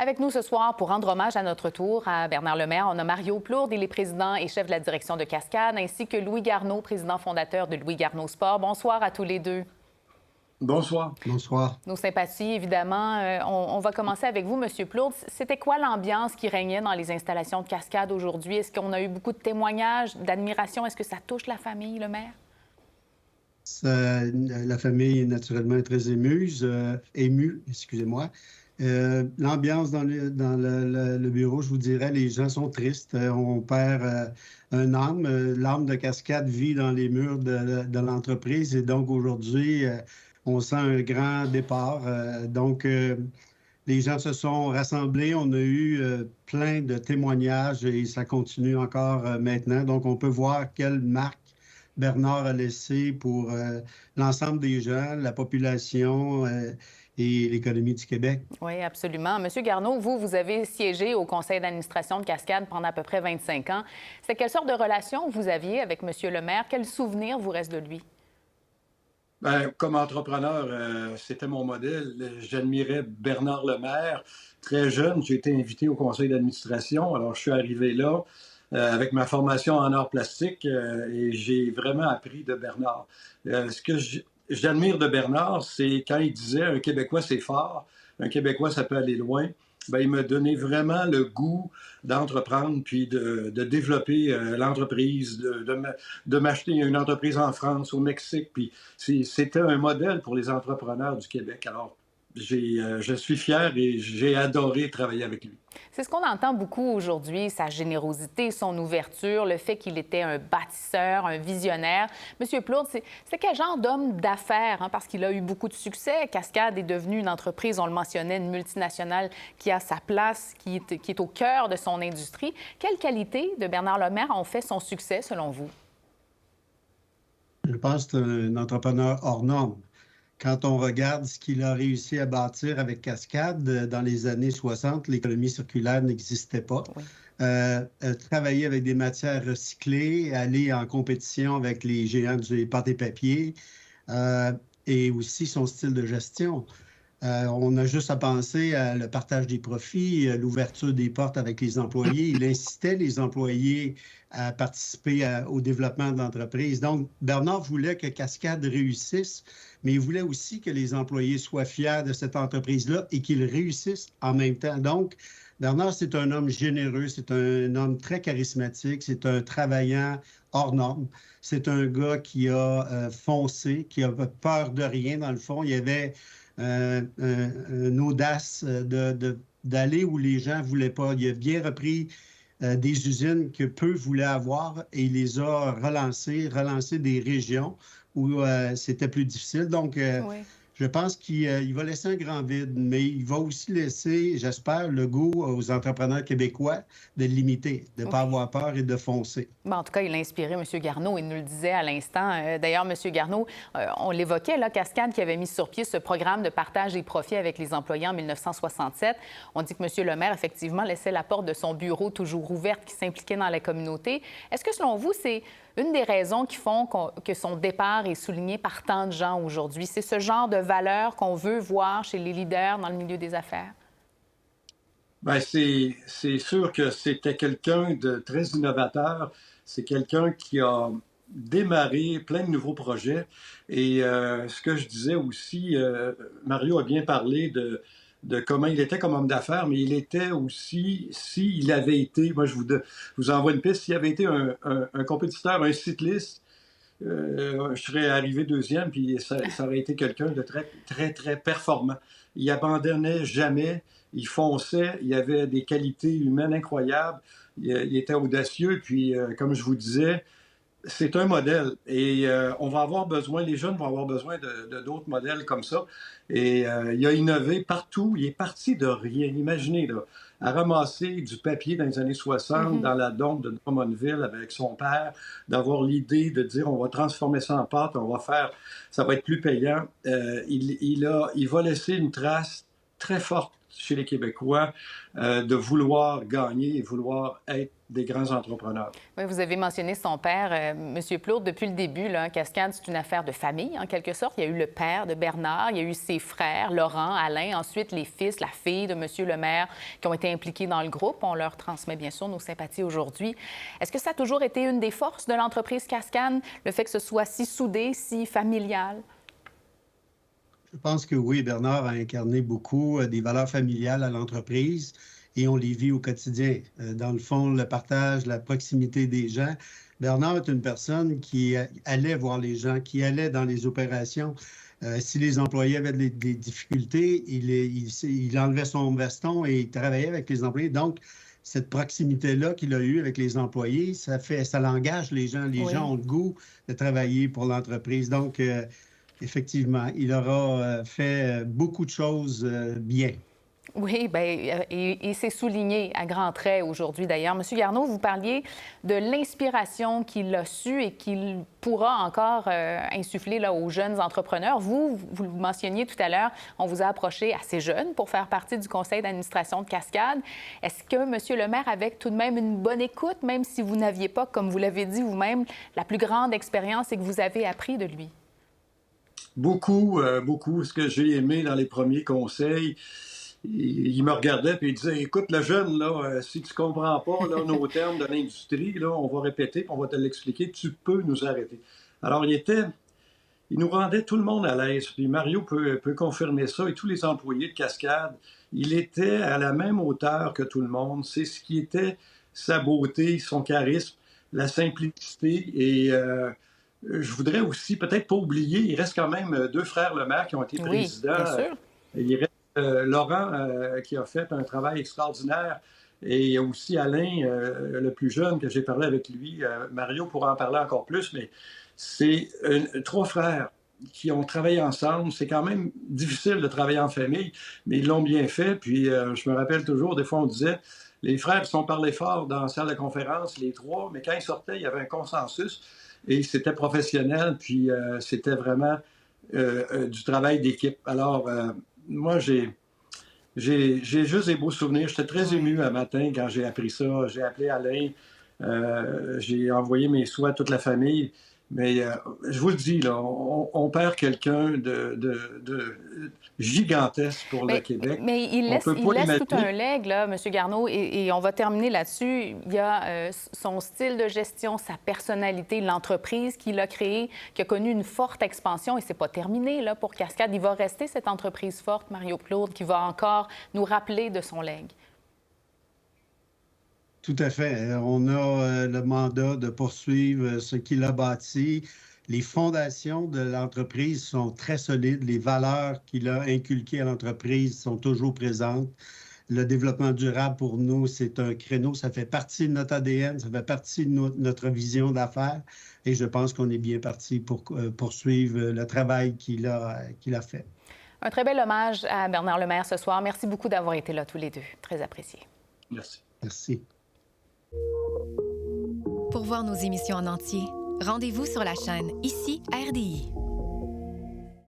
Avec nous ce soir pour rendre hommage à notre tour à Bernard Lemaire, on a Mario Plourde, il est président et chef de la direction de Cascades, ainsi que Louis Garneau, président fondateur de Louis Garneau Sport. Bonsoir à tous les deux. Bonsoir. Bonsoir. Nos sympathies, évidemment. On va commencer avec vous, M. Plourde. C'était quoi l'ambiance qui régnait dans les installations de Cascades aujourd'hui? Est-ce qu'on a eu beaucoup de témoignages, d'admiration? Est-ce que ça touche la famille Lemaire? La famille est naturellement très émue, excusez-moi. L'ambiance dans le bureau, je vous dirais, les gens sont tristes. On perd un âme. L'âme de Cascade vit dans les murs de l'entreprise et donc aujourd'hui, on sent un grand départ. Les gens se sont rassemblés. On a eu plein de témoignages et ça continue encore maintenant. Donc, on peut voir quelle marque Bernard a laissé pour l'ensemble des gens, la population et l'économie du Québec. Oui, absolument. Monsieur Garneau, vous avez siégé au conseil d'administration de Cascades pendant à peu près 25 ans. C'est quelle sorte de relation vous aviez avec Monsieur Lemaire? Quel souvenir vous reste de lui? Bien, comme entrepreneur, c'était mon modèle. J'admirais Bernard Lemaire. Très jeune, j'ai été invité au conseil d'administration. Alors, je suis arrivé là avec ma formation en arts plastiques et j'ai vraiment appris de Bernard. Ce que j'admire de Bernard, c'est quand il disait « Un Québécois, c'est fort. Un Québécois, ça peut aller loin ». Bien, il m'a donné vraiment le goût d'entreprendre puis de développer l'entreprise, de m'acheter une entreprise en France, au Mexique. Puis c'était un modèle pour les entrepreneurs du Québec. Alors, je suis fier et j'ai adoré travailler avec lui. C'est ce qu'on entend beaucoup aujourd'hui, sa générosité, son ouverture, le fait qu'il était un bâtisseur, un visionnaire. Monsieur Plourde, c'est quel genre d'homme d'affaires? Parce qu'il a eu beaucoup de succès. Cascades est devenue une entreprise, on le mentionnait, une multinationale qui a sa place, qui est au cœur de son industrie. Quelles qualités de Bernard Lemaire ont fait son succès, selon vous? Je pense que c'est un entrepreneur hors norme. Quand on regarde ce qu'il a réussi à bâtir avec Cascade, dans les années 60, l'économie circulaire n'existait pas. Oui. Travailler avec des matières recyclées, aller en compétition avec les géants du pâte et papier, et aussi son style de gestion. On a juste à penser à le partage des profits, l'ouverture des portes avec les employés. Il incitait les employés à participer au développement de l'entreprise. Donc, Bernard voulait que Cascade réussisse, mais il voulait aussi que les employés soient fiers de cette entreprise-là et qu'ils réussissent en même temps. Donc, Bernard, c'est un homme généreux, c'est un homme très charismatique, c'est un travaillant hors norme. C'est un gars qui a foncé, qui a peur de rien, dans le fond. Il y avait une audace d'aller où les gens ne voulaient pas. Il a bien repris des usines que peu voulaient avoir et il les a relancées des régions où c'était plus difficile. Donc, Oui. je pense qu'il va laisser un grand vide, mais il va aussi laisser, j'espère, le goût aux entrepreneurs québécois de limiter, de ne pas avoir peur et de foncer. Bon, en tout cas, il a inspiré M. Garneau, il nous le disait à l'instant. D'ailleurs, M. Garneau, on l'évoquait, là, Cascade qui avait mis sur pied ce programme de partage des profits avec les employés en 1967. On dit que M. Lemaire, effectivement, laissait la porte de son bureau toujours ouverte, qui s'impliquait dans la communauté. Est-ce que, selon vous, c'est une des raisons qui font que son départ est souligné par tant de gens aujourd'hui? C'est ce genre de valeur qu'on veut voir chez les leaders dans le milieu des affaires? Bien, c'est sûr que c'était quelqu'un de très innovateur. C'est quelqu'un qui a démarré plein de nouveaux projets. Et ce que je disais aussi, Mario a bien parlé de comment il était comme homme d'affaires, mais il était aussi, s'il avait été, moi je vous envoie une piste, s'il avait été un compétiteur, un cycliste, je serais arrivé deuxième, puis ça aurait été quelqu'un de très, très, très performant. Il abandonnait jamais, il fonçait, il avait des qualités humaines incroyables, il était audacieux, puis comme je vous disais, c'est un modèle et on va avoir besoin, les jeunes vont avoir besoin de d'autres modèles comme ça. Et il a innové partout, il est parti de rien. Imaginez, là, à ramasser du papier dans les années 60 dans la dombe de Drummondville avec son père, d'avoir l'idée de dire on va transformer ça en pâte, on va faire, ça va être plus payant. Il va laisser une trace très forte chez les Québécois de vouloir gagner et vouloir être des grands entrepreneurs. Oui, vous avez mentionné son père, M. Plourde, depuis le début. Là, Cascade, c'est une affaire de famille, en quelque sorte. Il y a eu le père de Bernard, il y a eu ses frères, Laurent, Alain, ensuite les fils, la fille de M. le maire qui ont été impliqués dans le groupe. On leur transmet bien sûr nos sympathies aujourd'hui. Est-ce que ça a toujours été une des forces de l'entreprise Cascade, le fait que ce soit si soudé, si familial? Je pense que oui, Bernard a incarné beaucoup des valeurs familiales à l'entreprise et on les vit au quotidien. Dans le fond, le partage, la proximité des gens. Bernard est une personne qui allait voir les gens, qui allait dans les opérations. Si les employés avaient des difficultés, il enlevait son veston et il travaillait avec les employés. Donc, cette proximité-là qu'il a eue avec les employés, ça l'engage les gens. Les gens ont le goût de travailler pour l'entreprise. Donc, effectivement, il aura fait beaucoup de choses bien. Oui, bien, et c'est souligné à grands traits aujourd'hui d'ailleurs. Monsieur Garneau, vous parliez de l'inspiration qu'il a su et qu'il pourra encore insuffler là, aux jeunes entrepreneurs. Vous le mentionniez tout à l'heure, on vous a approché assez jeune pour faire partie du conseil d'administration de Cascade. Est-ce que Monsieur le maire avait tout de même une bonne écoute, même si vous n'aviez pas, comme vous l'avez dit vous-même, la plus grande expérience et que vous avez appris de lui? Beaucoup, beaucoup. Ce que j'ai aimé dans les premiers conseils, il me regardait et il disait, écoute, le jeune, là, si tu comprends pas là, nos termes de l'industrie, là, on va répéter, on va te l'expliquer, tu peux nous arrêter. Alors, il nous rendait tout le monde à l'aise. Puis Mario peut confirmer ça et tous les employés de Cascade, il était à la même hauteur que tout le monde. C'est ce qui était sa beauté, son charisme, la simplicité et je voudrais aussi peut-être pas oublier, il reste quand même deux frères Lemaire qui ont été présidents. Bien sûr. Il reste Laurent qui a fait un travail extraordinaire et il y a aussi Alain, le plus jeune, que j'ai parlé avec lui. Mario pourra en parler encore plus, mais c'est trois frères qui ont travaillé ensemble. C'est quand même difficile de travailler en famille, mais ils l'ont bien fait. Puis je me rappelle toujours, des fois on disait, les frères sont parlés fort dans la salle de conférence, les trois, mais quand ils sortaient, il y avait un consensus et c'était professionnel, puis c'était vraiment du travail d'équipe. Alors, moi, j'ai juste des beaux souvenirs. J'étais très ému un matin quand j'ai appris ça. J'ai appelé Alain, j'ai envoyé mes souhaits à toute la famille. Mais je vous le dis, là, on perd quelqu'un de gigantesque pour le Québec. Mais il laisse tout un legs, là, M. Garneau, et on va terminer là-dessus. Il y a son style de gestion, sa personnalité, l'entreprise qu'il a créée, qui a connu une forte expansion, et c'est pas terminé là, pour Cascade. Il va rester cette entreprise forte, Mario Plourde, qui va encore nous rappeler de son legs. Tout à fait. On a le mandat de poursuivre ce qu'il a bâti. Les fondations de l'entreprise sont très solides. Les valeurs qu'il a inculquées à l'entreprise sont toujours présentes. Le développement durable, pour nous, c'est un créneau. Ça fait partie de notre ADN, ça fait partie de notre vision d'affaires. Et je pense qu'on est bien parti pour poursuivre le travail qu'il a fait. Un très bel hommage à Bernard Lemaire ce soir. Merci beaucoup d'avoir été là tous les deux. Très apprécié. Merci. Merci. Pour voir nos émissions en entier, rendez-vous sur la chaîne Ici RDI.